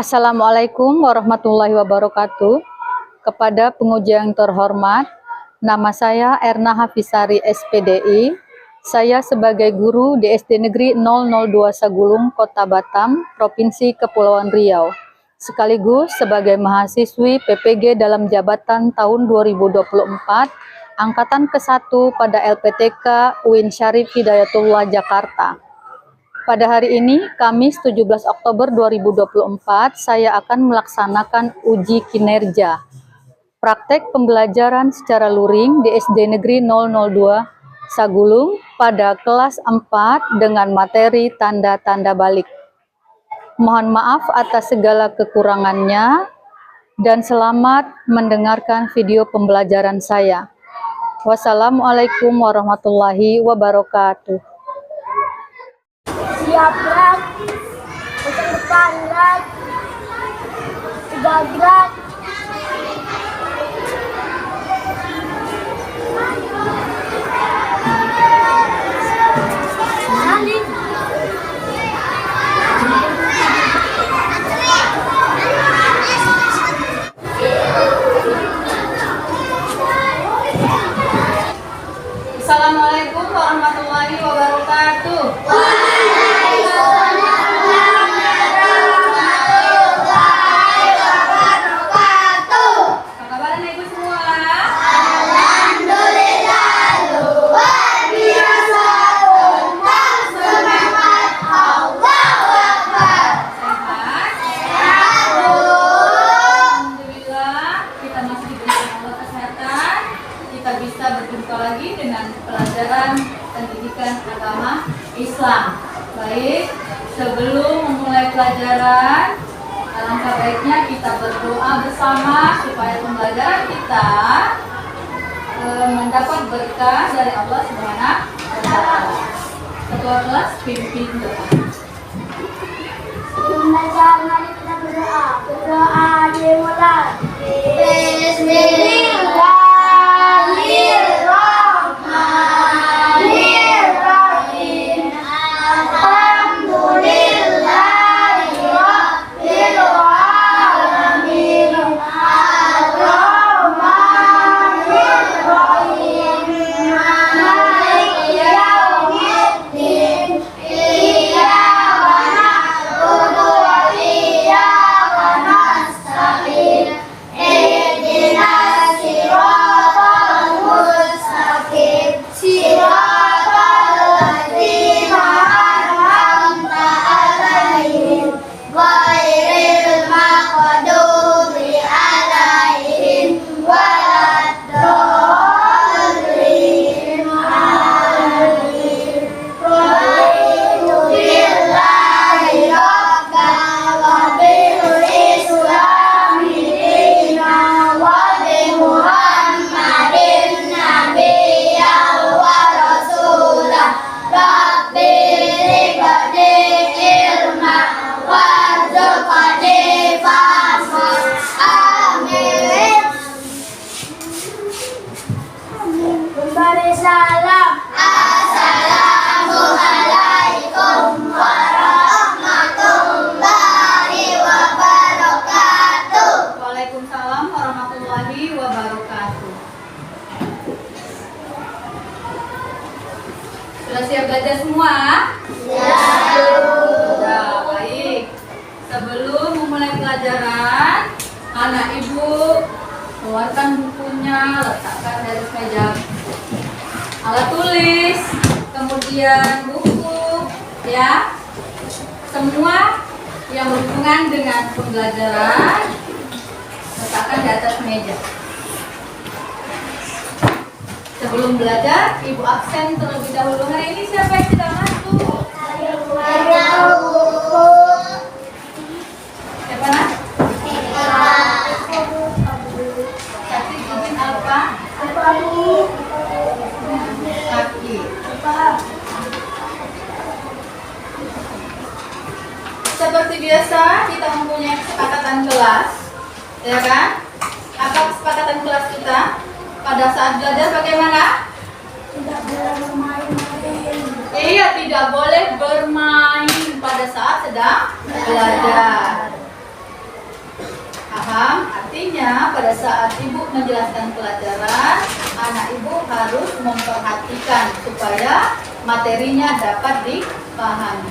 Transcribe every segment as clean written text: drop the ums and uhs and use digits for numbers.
Assalamualaikum warahmatullahi wabarakatuh. Kepada penguji yang terhormat, nama saya Erna Hafisari SPDI. Saya sebagai guru di SD Negeri 002 Sagulung, Kota Batam, Provinsi Kepulauan Riau. Sekaligus sebagai mahasiswi PPG dalam jabatan tahun 2024, Angkatan ke-1 pada LPTK UIN Syarif Hidayatullah Jakarta. Pada hari ini, Kamis 17 Oktober 2024, saya akan melaksanakan uji kinerja praktek pembelajaran secara luring di SD Negeri 002 Sagulung pada kelas 4 dengan materi tanda-tanda balik. Mohon maaf atas segala kekurangannya dan selamat mendengarkan video pembelajaran saya. Wassalamualaikum warahmatullahi wabarakatuh. Siap gerak, untuk depan gerak, 3 gerak. Assalamualaikum warahmatullahi wabarakatuh. Kita bisa berjumpa lagi dengan pelajaran pendidikan agama Islam. Baik, sebelum memulai pelajaran, alangkah baiknya kita berdoa bersama supaya pembelajaran kita mendapat berkah dari Allah Subhanahu wa Ta'ala. Ketua kelas pimpin doa. Mari kita berdoa. Berdoa dimulai. Bismillahirrahmanirrahim. Alhamdulillahirabbil alamin. Arrahmanirrahim. Maliki yaumiddin. Iyyaka na'budu wa iyyaka nasta'in. Ihdinas siratal mustaqim. Siratal ladzina an'amta 'alaihim ghairil maghdubi 'alaihim waladdallin. Amin. Raditu billahi rabban wa bil islami dinan wa bi Muhammadin nabiyyan wa rasulah. Rabbi zidni ilma warzuqni fahma. Amin. Kembali salam. Assalamualaikum warahmatullahi wabarakatuh. Waalaikumsalam warahmatullahi wabarakatuh. Sudah siap belajar semua? Sudah, baik. Sebelum memulai pelajaran, anak ibu keluarkan bukunya, letakkan di atas meja. Alat tulis, kemudian buku, ya. Semua yang berhubungan dengan pembelajaran, letakkan di atas meja. Sebelum belajar, ibu absen terlebih dahulu. Hari ini siapa yang tidak masuk? Siapa nak? Kaki izin apa? Kaki. Seperti biasa, kita mempunyai kesepakatan kelas, ya kan? Apa kesepakatan kelas kita? Pada saat belajar bagaimana? Tidak boleh bermain-main. Iya, tidak boleh bermain pada saat sedang belajar. pada saat ibu menjelaskan pelajaran, anak ibu harus memperhatikan supaya materinya dapat dipahami.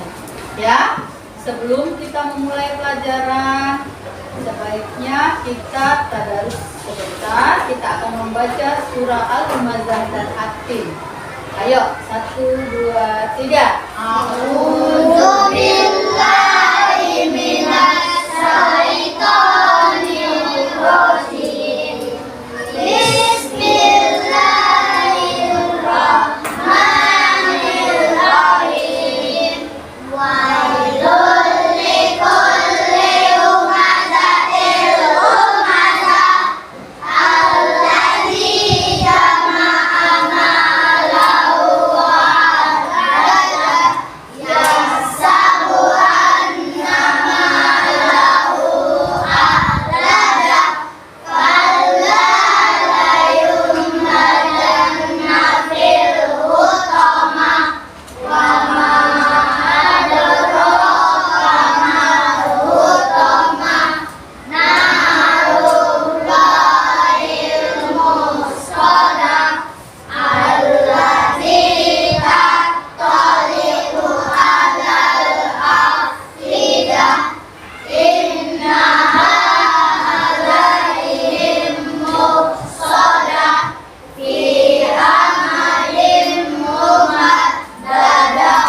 Ya, sebelum kita memulai pelajaran, sebaiknya kita tadarus sebentar. Kita akan membaca surah Al-Humazah dan At-Tin. Ayo, 1, 2, 3. A'udzu billahi minas syaitonir rajim. Bismillahirrahmanirrahim. Wailul likulli humazatil lumazah alladzi jama'a malahu wa addada yahsabu anna malahu akhlada kalla la yumbadanna fil hutama wa ma adraka mal hutama narullahil musqadah allati tattali'u alal afidah innaha alaihim muqsadah fi amalin mumaddadah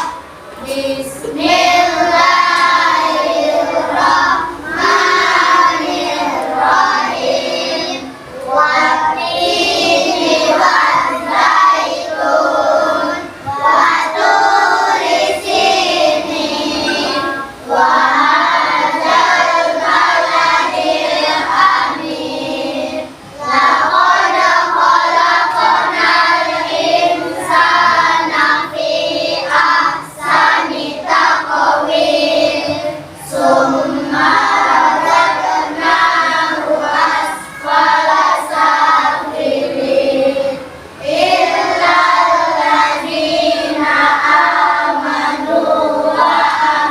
Bismillahirrahmanirrahim Wattini wazzaitun Watturi sinin Wa hadzal baladil amin Laqad khalaqnal insana fi ahsani taqwim Summa radadnahu asfala safilin Illal ladzina amanu wa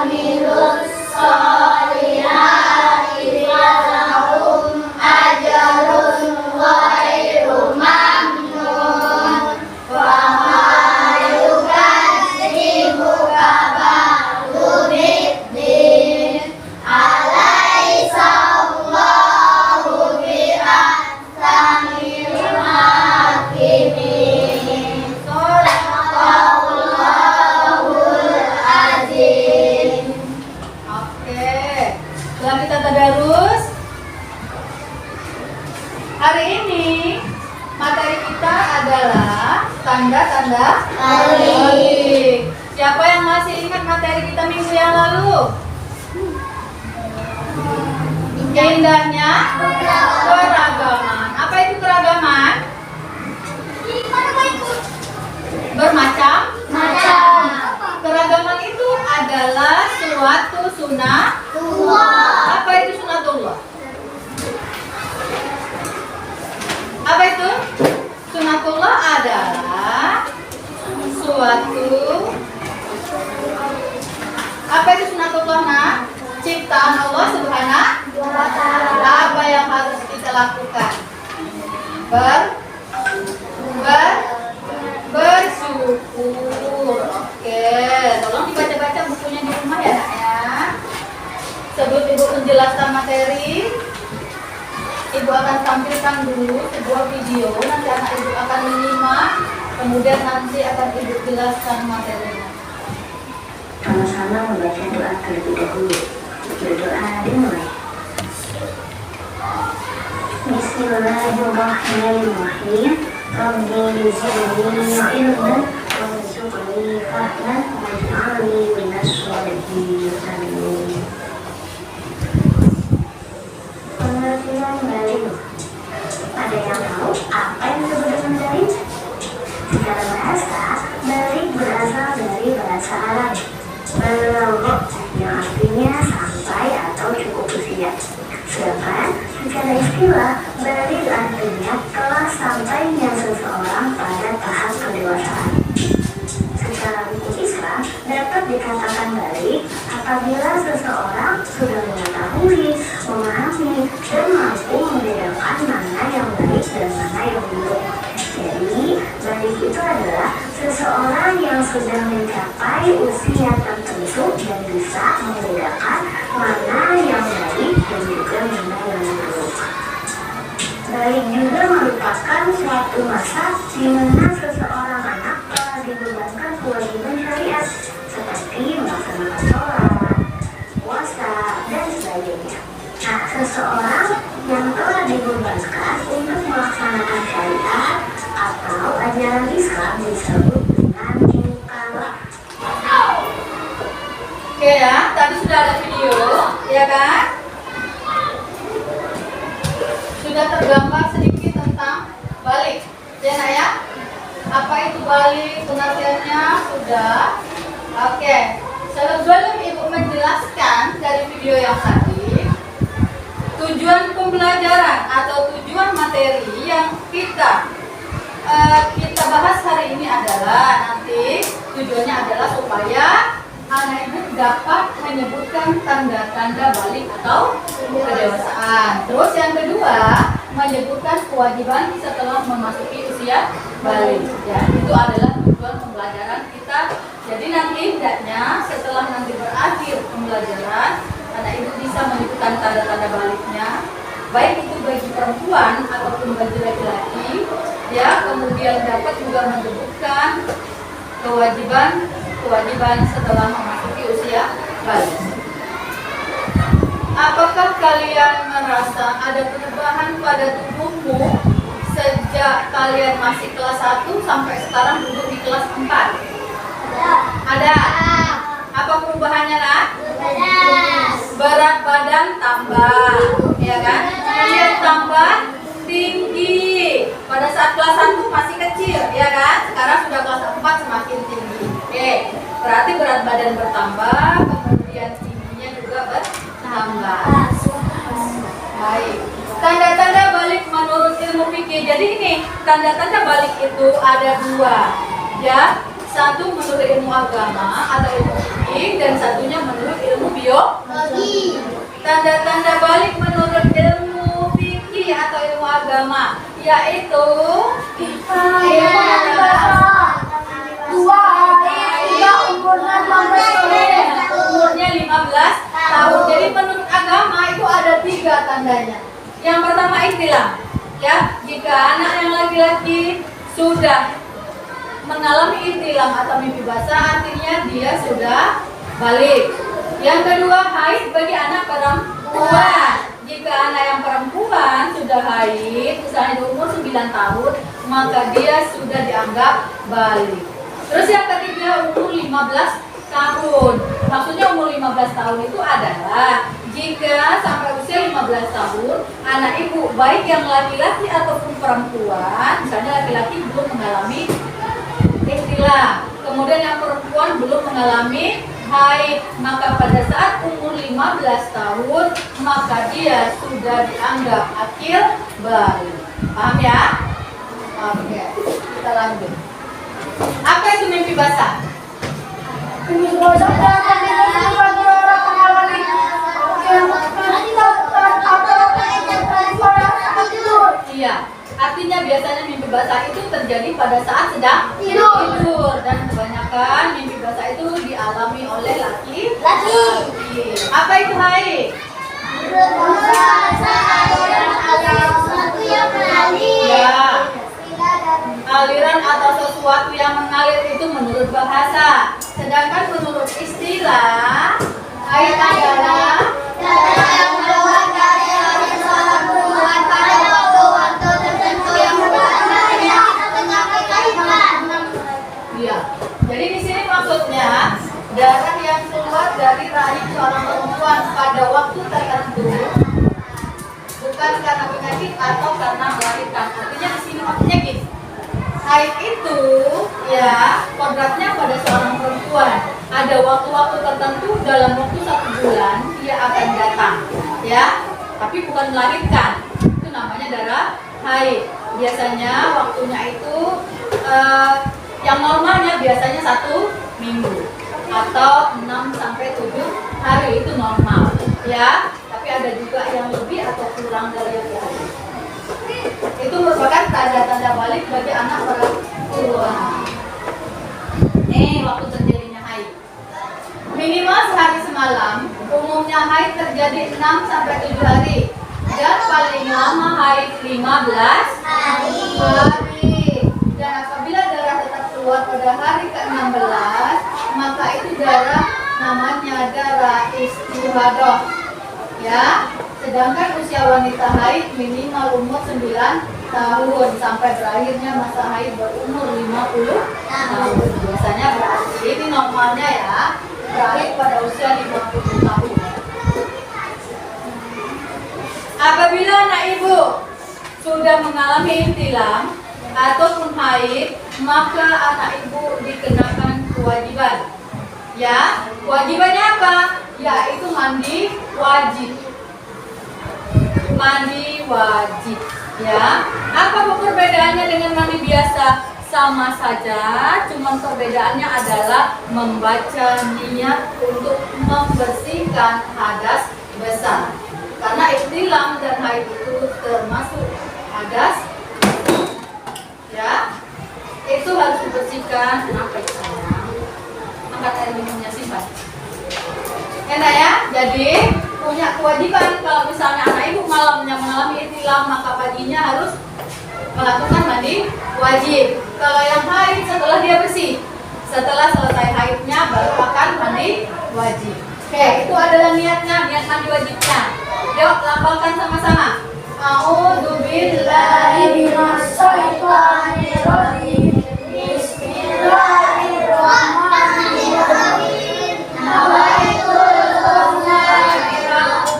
amilus solihati falahum ajrun ghairu mamnun wa ma yukadzibuka ba'du biddin alaysa Allahu bi'ahkamil hakimin Shadaqallahul azim. Oke, setelah kita tadarus, hari ini materi kita adalah tanda-tanda balik. Siapa yang masih ingat materi kita minggu yang lalu? Indahnya keragaman. Apa itu keragaman? Bermacam. Keragaman itu adalah suatu sunnah. Apa itu sunnatullah? Apa itu? Sunnatullah adalah suatu. Apa itu sunnatullah? Nah, ciptaan Allah Subhanahu wa Ta'ala. Apa yang harus kita lakukan? Bersyukur. Oke, tolong dibaca-baca bukunya di rumah ya, Nak ya. Sebelum Ibu menjelaskan materi, Ibu akan tampilkan dulu sebuah video. Nanti anak Ibu akan menyimak, kemudian nanti akan Ibu jelaskan materinya. Sama-sama membaca doa terlebih dahulu. Berdoa dimulai. Bismillahirrahmanirrahim. Rabbi zidni ilman warzuqni fahman waj'alni minas sholihin. Amin. Pengertian dalil. Ada yang tahu apa yang disebut dengan dalil? Secara bahasa, dalil berasal dari bahasa Arab Belok, yang artinya sampai atau cukup usia. Sedangkan secara istilah, dalil artinya telah sampainya seseorang pada tahap kedewasaan. Secara hukum Islam, dapat dikatakan balik apabila seseorang sudah mengetahui, memahami, dan mampu membedakan mana sudah mencapai usia tertentu dan bisa membedakan mana yang baik dan juga mana yang buruk. Balik juga merupakan suatu masa di mana seseorang anak telah dibebankan kewajiban syariat seperti melaksanakan sholat, puasa, dan sebagainya. Nah, seseorang yang telah dibebankan untuk melaksanakan syariat atau ajaran Islam disebut dengan mukallaf. Oke ya, tadi sudah ada video, ya kan? Sudah tergambar sedikit tentang balik, ya nak ya? Apa itu balik, pengertiannya sudah. Oke, sebelum ibu menjelaskan dari video yang tadi, tujuan pembelajaran atau tujuan materi yang kita bahas hari ini adalah nanti tujuannya adalah supaya anak ini dapat menyebutkan tanda-tanda balik atau kedewasaan. Terus yang kedua, menyebutkan kewajiban setelah memasuki usia balik. Ya, itu adalah tujuan pembelajaran kita. Jadi nanti hendaknya setelah nanti berakhir pembelajaran, anak ibu bisa menyebutkan tanda-tanda baliknya, baik itu bagi perempuan ataupun bagi laki-laki. Ya, kemudian dapat juga menyebutkan kewajiban setelah memasuki usia balik. Apakah kalian merasa ada perubahan pada tubuhmu sejak kalian masih kelas 1 sampai sekarang duduk di kelas 4? Ada. Apa perubahannya, Nak? Berat badan tambah, ya kan? Dia tambah tinggi. Pada saat kelas 1 masih kecil, ya kan? Sekarang sudah kelas 4 semakin tinggi. Oke, berarti berat badan bertambah, kemudian tingginya juga bertambah. Baik. Tanda-tanda balik menurut ilmu fikih. Jadi ini tanda-tanda balik itu ada dua, ya. Satu menurut ilmu agama atau ilmu fikih dan satunya menurut ilmu biologi. Tanda-tanda balik menurut ilmu fikih atau ilmu agama yaitu umurnya 15 tahun. Jadi menurut agama itu ada 3 tandanya. Yang pertama ikhtilam, ya, jika anak yang laki-laki sudah mengalami ihtilam atau mimpi basah, artinya dia sudah balik. Yang kedua, haid bagi anak perempuan. Jika anak yang perempuan sudah haid, misalnya di umur 9 tahun, maka dia sudah dianggap balik. Terus yang ketiga, umur 15 tahun. Maksudnya umur 15 tahun itu adalah jika sampai usia 15 tahun, anak ibu baik yang laki-laki ataupun perempuan, misalnya laki-laki belum mengalami ihtilam, kemudian yang perempuan belum mengalami haid, maka pada saat umur 15 tahun maka dia sudah dianggap akil balik. Paham ya? Oke, kita lanjut. Apa itu mimpi basah? Mimpi basah bagi orang mengalami Iya. Artinya biasanya mimpi basah itu terjadi pada saat sedang tidur dan kebanyakan mimpi basah itu dialami oleh laki-laki. Apa itu haid? Ya, aliran atau sesuatu yang mengalir itu menurut bahasa. Sedangkan menurut istilah, haid adalah yang keluar dari rahim seorang perempuan pada waktu-waktu tertentu yang berhubungan dengan penyakit kehamilan. Iya. Jadi di sini maksudnya darah yang keluar dari rahim seorang perempuan pada waktu tertentu bukan karena penyakit atau karena melahirkan. Artinya di sini maksudnya gini. Haid itu ya kodratnya pada seorang perempuan. Ada waktu-waktu tertentu dalam waktu 1 bulan dia akan datang, ya. Tapi bukan melahirkan. Itu namanya darah haid. Biasanya waktunya itu yang normalnya biasanya 1 minggu atau 6 sampai 7 hari itu normal, ya. Tapi ada juga yang lebih atau kurang dari yang lain. Itu merupakan tanda-tanda balik bagi anak perempuan. Minimal sehari semalam. Umumnya haid terjadi 6 sampai 7 hari. Dan paling lama haid 15 hari. Dan apabila darah tetap keluar pada hari ke-16, maka itu darah namanya darah istihadah. Ya, sedangkan usia wanita haid minimal umur 9 tahun sampai berakhirnya masa haid berumur 50 tahun. Biasanya berarti ini normalnya ya, berakhir pada usia 50 tahun. Apabila anak ibu sudah mengalami intilam ataupun haid, maka anak ibu dikenakan kewajiban. Ya, kewajibannya apa? Yaitu mandi wajib. Mandi wajib. Ya, apa perbedaannya dengan mandi biasa? Sama saja, cuma perbedaannya adalah membaca niat untuk membersihkan hadas besar. Karena ihtilam dan haid itu termasuk hadas, ya, itu harus dibersihkan. Kenapa itu sayang? Angkat air minumnya simpan. Enak ya, jadi punya kewajiban kalau misalnya anak ibu malamnya mengalami ihtilam, maka paginya harus melakukan mandi wajib. Kalau yang haid setelah dia bersih, setelah selesai haidnya baru akan mandi wajib. Oke, itu adalah niatnya, niat mandi wajibnya. Yuk, lafalkan sama-sama. A'udzubillahi minasyaitonir rajim. Bismillahirrahmanirrahim. Nawaitul khusna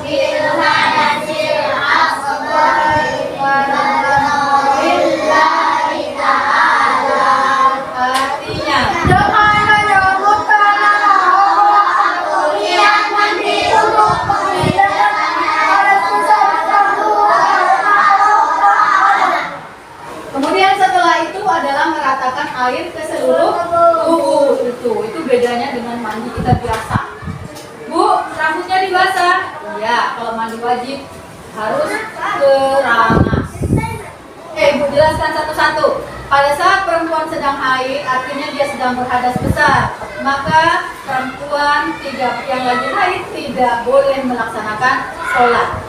bil hadatsil asghar wa billahi ta'ala. Artinya, Dengan menyebutkan nama Allah, niat mandi untuk menghilangkan hadas besar dan kemudian setelah itu adalah meratakan air ke seluruh tubuh. Itu bedanya dengan mandi kita biasa. Bu, rambutnya dibasah. Iya, kalau mandi wajib harus keramas. Ibu jelaskan satu-satu. Pada saat perempuan sedang haid, artinya dia sedang berhadas besar, maka perempuan yang lagi haid tidak boleh melaksanakan sholat.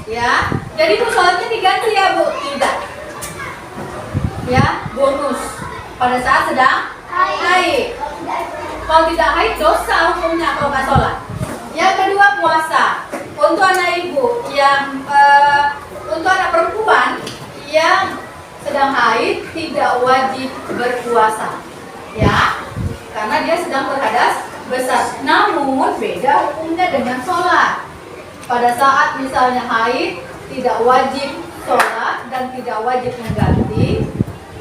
Ya, jadi bu sholatnya diganti ya bu? Tidak. Ya, bonus pada saat sedang haid. Kalau tidak haid dosa hukumnya kalau nggak sholat. Yang kedua puasa. Untuk anak ibu yang untuk anak perempuan yang sedang haid tidak wajib berpuasa, ya, karena dia sedang berhadas besar. Namun beda hukumnya dengan sholat. Pada saat misalnya haid tidak wajib sholat dan tidak wajib mengganti.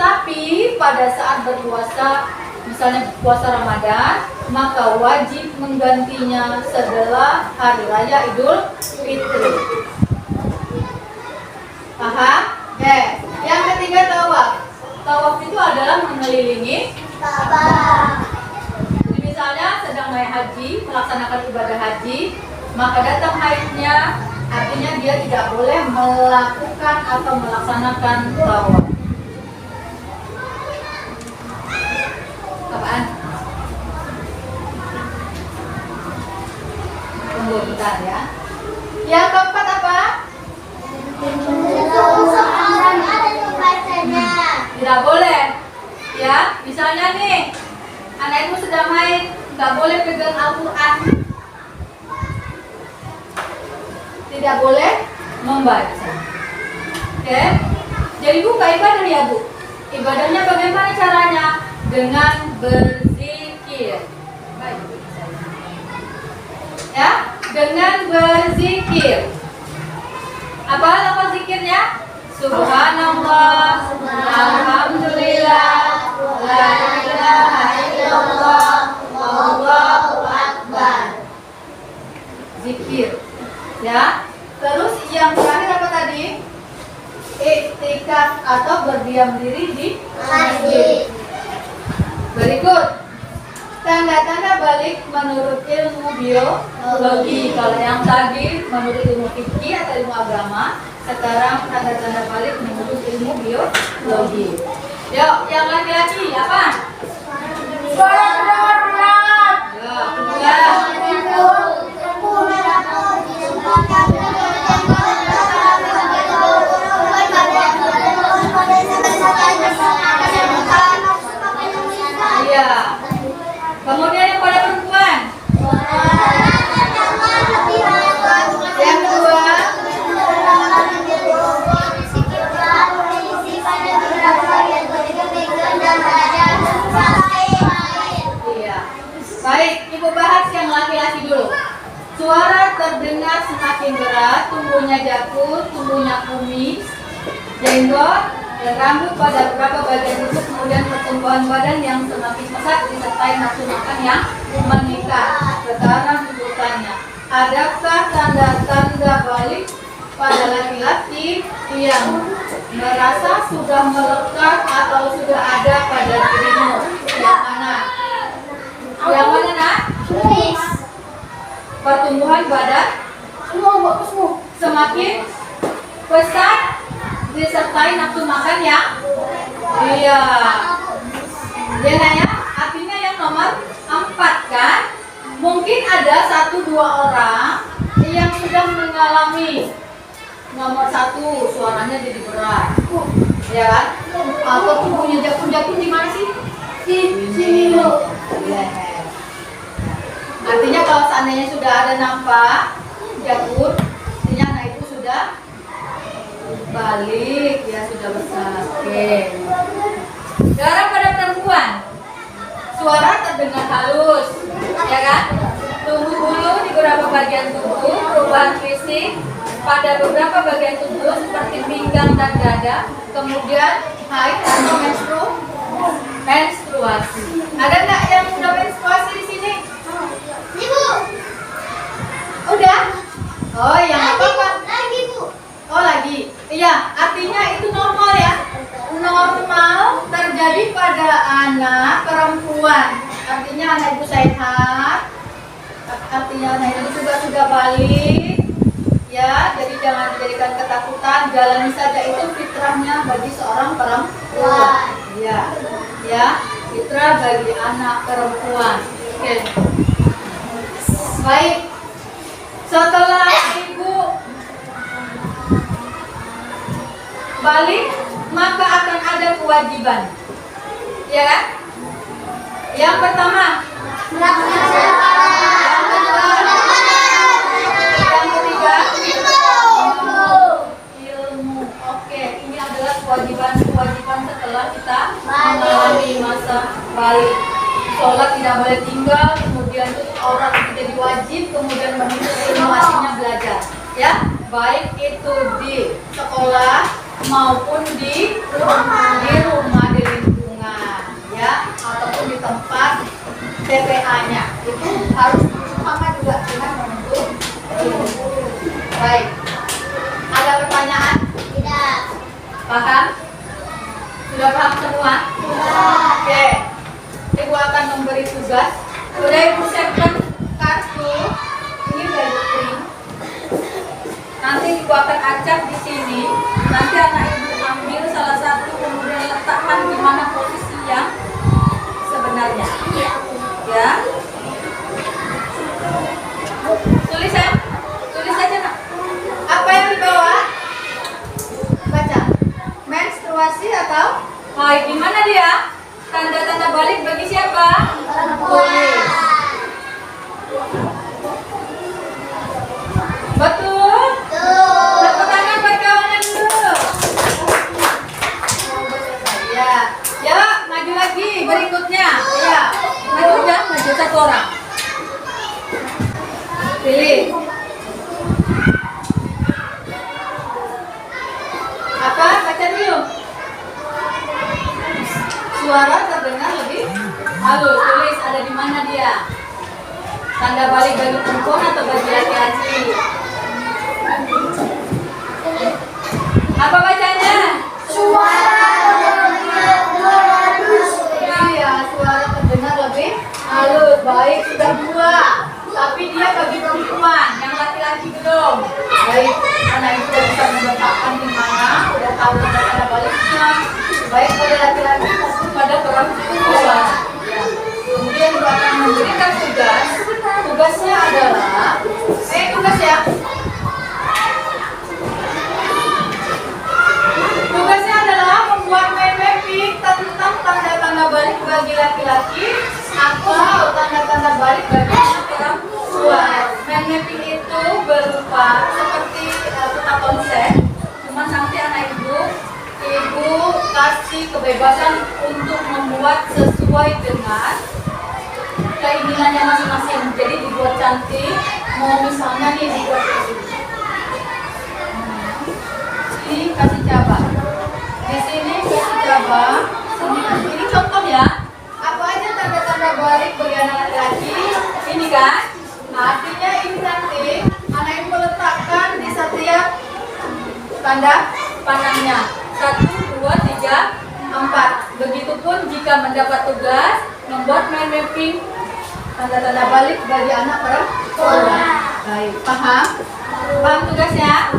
Tapi pada saat berpuasa, misalnya puasa Ramadan, maka wajib menggantinya setelah hari raya Idul Fitri. Paham? Yang ketiga tawaf. Tawaf itu adalah mengelilingi Ka'bah. Jadi misalnya sedang naik haji, melaksanakan ibadah haji, maka datang haidnya, artinya dia tidak boleh melakukan atau melaksanakan tawaf. Apaan? Tunggu bentar ya. Yang keempat apa? Tidak boleh. Ya, misalnya nih, anak ibu sedang haid, nggak boleh pegang Al-Quran. Tidak boleh membaca. Oke? Jadi buka ibadah ya bu. Ibadahnya bagaimana caranya? Dengan berzikir. Baik, ya, dengan berzikir. Apa lafaz zikirnya? Subhanallah, alhamdulillah, la ilaha illallah, wallahu akbar. Zikir. Ya. Terus yang terakhir apa tadi? Iktikaf atau berdiam diri di masjid. Berikut tanda-tanda balik menurut ilmu biologi. Kalau yang tadi menurut ilmu fikih atau ilmu agama, sekarang tanda-tanda balik menurut ilmu biologi. Yuk, yang laki-laki apa? Sholat 2 rakaat. Ya, Iya. Kemudian yang pada perempuan. Yang kedua. Iya. Baik, Ibu bahas yang laki-laki dulu. Suara terdengar semakin berat, tumbuhnya jakun, tumbuhnya kumis, jenggot, dan rambut pada beberapa bagian tubuh, kemudian pertumbuhan badan yang semakin pesat disertai nafsu makan yang meningkat. Sekarang tuntutannya, adakah tanda-tanda balik pada laki-laki yang merasa sudah melekat atau sudah ada pada dirimu? Yang mana? Yang mana, Nak? Pertumbuhan badan semakin pesat disertai nafsu makan yang iya. Ya, Nak, ya? Artinya yang nomor 4 kan? Mungkin ada 1-2 orang yang sudah mengalami nomor 1, suaranya jadi berat, ya kan? Atau tubuhnya jakun-jakun di mana sih? Di sini loh. Artinya kalau seandainya sudah ada nampak jakun, artinya anak itu sudah balik, ya sudah besar. Oke. Sekarang pada perempuan, suara terdengar halus, ya kan? Tumbuh bulu di beberapa bagian tubuh, perubahan fisik pada beberapa bagian tubuh seperti pinggang dan dada, kemudian haid atau menstruasi. Ada nggak yang udah menstruasi di sini? Ibu. Udah? Oh, yang apa? Lagi, Bu. Oh, lagi. Iya, artinya itu normal ya. Normal terjadi pada anak perempuan. Artinya anak itu sehat. Artinya anak itu juga sudah balik. Ya, jadi jangan dijadikan ketakutan. Jalani saja, itu fitrahnya bagi seorang perempuan. Ya, ya, fitrah bagi anak perempuan. Oke. Baik. Setelah ibu balik, maka akan ada kewajiban, ya kan? Yang pertama, yang ketiga, ilmu. Oke, ini adalah kewajiban setelah kita mengalami masa balik. Sholat tidak boleh tinggal, kemudian tutup aurat itu jadi wajib, kemudian menuntut ilmu aslinya belajar, ya, baik itu di sekolah maupun di rumah di lingkungan, ya, ataupun di tempat TPA-nya itu harus sama juga dengan menuntut ilmu. Baik, ada pertanyaan? Tidak. Paham? Sudah paham semua? Oke. Ibu akan memberi tugas. Sudah Ibu siapkan kartu. Ini udah Ibu print. Nanti Ibu akan acak di sini. Nanti anak Ibu ambil salah satu, kemudian letakkan di mana posisi yang sebenarnya. Ya. Tulis ya. Tulis aja, Nak. Apa yang dibawa? Baca. Menstruasi atau haid? Di mana dia? Tanda-tanda balik bagi siapa? Tulis. Betul? Tepuk tangan buat kawanan dulu. Ya, ya, maju lagi berikutnya. Ya, maju satu orang. Pilih. Apa? Baca dulu. Suara terdengar lebih halus. Tulis ada di mana dia? Tanda balik bagi perempuan atau bagi laki-laki? Apa bacanya? Suara terdengar halus. Iya, suara terdengar lebih halus. Baik, sudah 2. Tapi dia bagi perempuan, yang laki-laki belum. Baik, anak itu sudah bisa menetapkan di mana, sudah tahu tanda baliknya. Baik pada laki-laki maupun pada perempuan. Ya. Kemudian Ibu akan memberikan tugas tugasnya adalah tugas ya. Tugasnya adalah membuat mind mapping tentang tanda-tanda balik bagi laki-laki atau tanda-tanda balik bagi anak perempuan. Mind mapping itu berupa seperti peta konsep, cuma nanti anak ibu kasih kebebasan untuk membuat sesuai dengan keinginannya masing-masing. Jadi dibuat cantik, mau misalnya nih dibuat ini kasih cabang. Di sini kasih cabang. Ini contoh ya. Apa aja tanda-tanda balik bagi anak laki-laki? Ini kan? Artinya ini nanti anak ibu letakkan di setiap tanda panahnya. 1, 2, 3, 4. Begitupun jika mendapat tugas membuat mind mapping tanda-tanda balik bagi anak perempuan. Baik, paham? Paham tugasnya?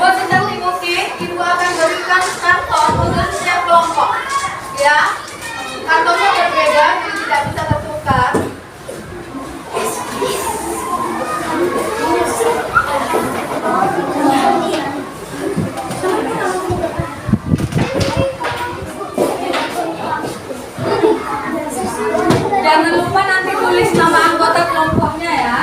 Buat sedang mungkin ibu akan berikan karton untuk setiap kelompok. Ya, kartonnya berbeda, jadi tidak bisa tertukar. Jangan lupa nanti tulis nama anggota kelompoknya ya.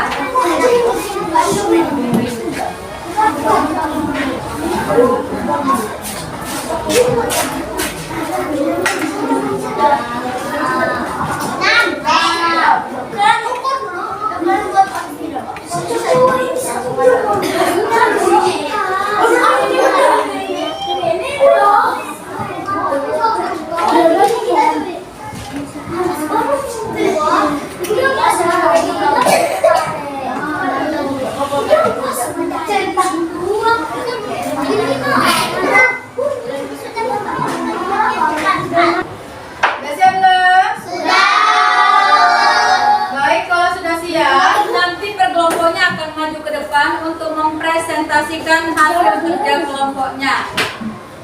Untuk mempresentasikan hasil kerja kelompoknya.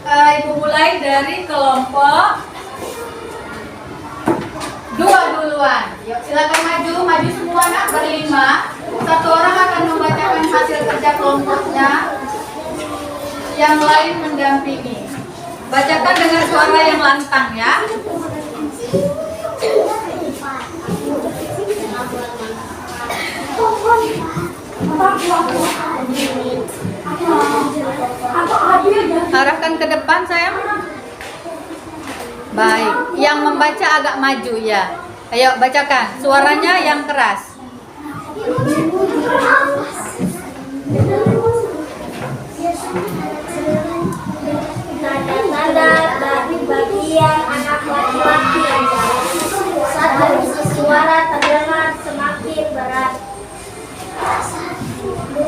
Ibu mulai dari kelompok 2 duluan. Yuk silakan maju semua anak berlima. Satu orang akan membacakan hasil kerja kelompoknya. Yang lain mendampingi. Bacakan dengan suara yang lantang ya. Arahkan ke depan sayang. Baik, yang membaca agak maju ya. Ayo bacakan, suaranya yang keras. Tanda-tanda dari bagian anak laki-laki adalah 1. Suara terdengar semakin berat. 2.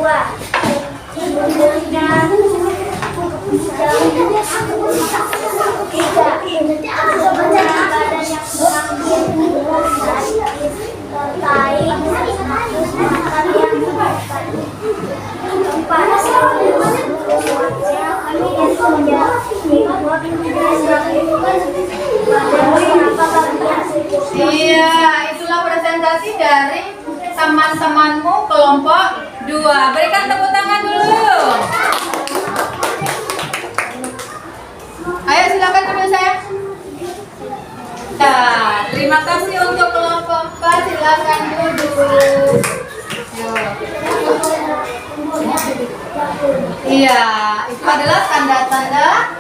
Mulutnya jauh. 3. Badan yang semakin besar. Terkait makan yang cepat. 4. Iya, itulah presentasi dari teman-temanmu kelompok 2. Berikan tepuk tangan dulu. Ayo silakan dulu saya. Ya, terima kasih untuk kelompok 4. Silakan duduk. Iya, itu adalah tanda-tanda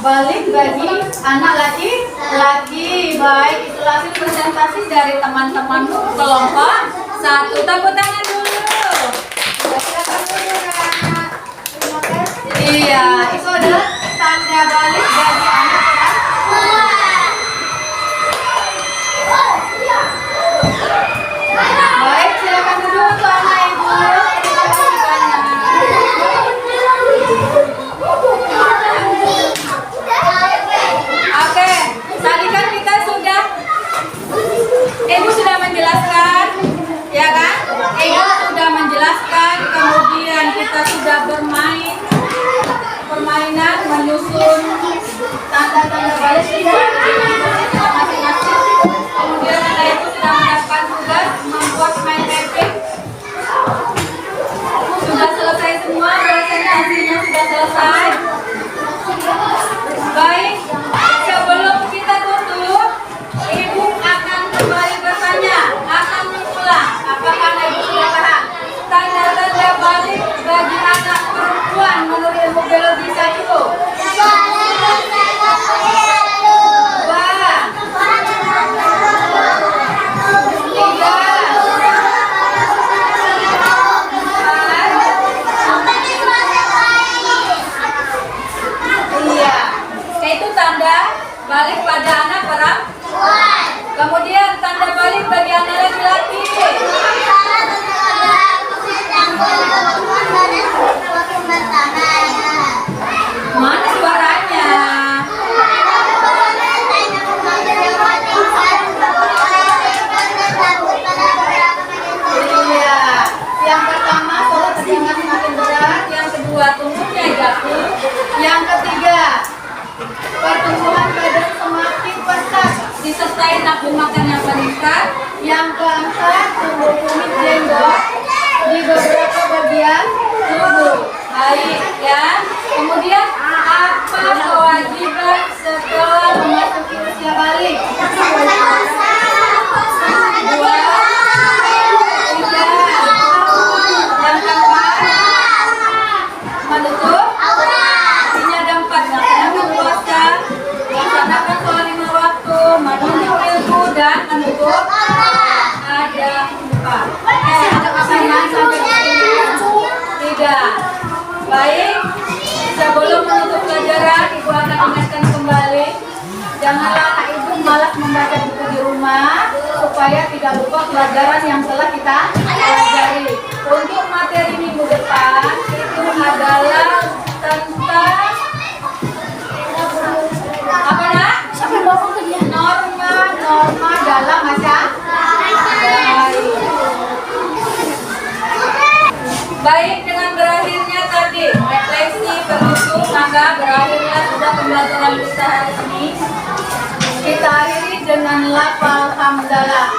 balik bagi anak laki-laki. Baik, itulah hasil presentasi dari teman-temanmu kelompok 1. Tepuk tangan dulu. Silakan dulu Kak. Terima kasih. Iya, itu adalah tanda balik bagi anak perempuan. Baik, silakan duduk untuk anak ibu. Terima kasih banyak. Oke, tadi kan kita sudah Ibu sudah menjelaskan, ya kan? Ibu sudah menjelaskan, kemudian kita sudah permainan menyusun sudah selesai? Baik, sebelum kita tutup, Ibu akan kembali bertanya, akan mengulang. Apakah Ibu sudah paham? Tanda-tanda balik bagi anak perempuan menurut ilmu biologi 1. Itu tanda balik pada anak perempuan. Kemudian tanda balik bagi anak laki-laki. Mana suaranya? Iya. Yang pertama suara terdengar semakin berat. Yang kedua tubuhnya jatuh. Yang ketiga pertumbuhan badan semakin pesat disertai nafsu makan yang meningkat. Yang keempat, tumbuh kumis jenggot di beberapa bagian tubuh. Baik ya. Kemudian apa kewajiban setelah memasuki usia balik? 2, 3. Yang keempat, menutup. Ini ada 4. Melaksanakan puasa, melaksanakan sholat 5 waktu, menuntut ilmu dan menutup. Ada 4. Ada pertanyaan sampai di sini? Tidak. Baik, sebelum menutup pelajaran, Ibu akan ingatkan kembali, janganlah anak Ibu malas membaca buku di rumah, supaya tidak lupa pelajaran yang telah kita pelajari. Untuk materi minggu depan, itu adalah tentang apa nak? Norma dalam masyarakat. Baik, dengan berakhirnya tadi refleksi penutup, maka berakhirnya sudah pembelajaran kita hari ini. Kita akhiri dengan lafal hamdalah.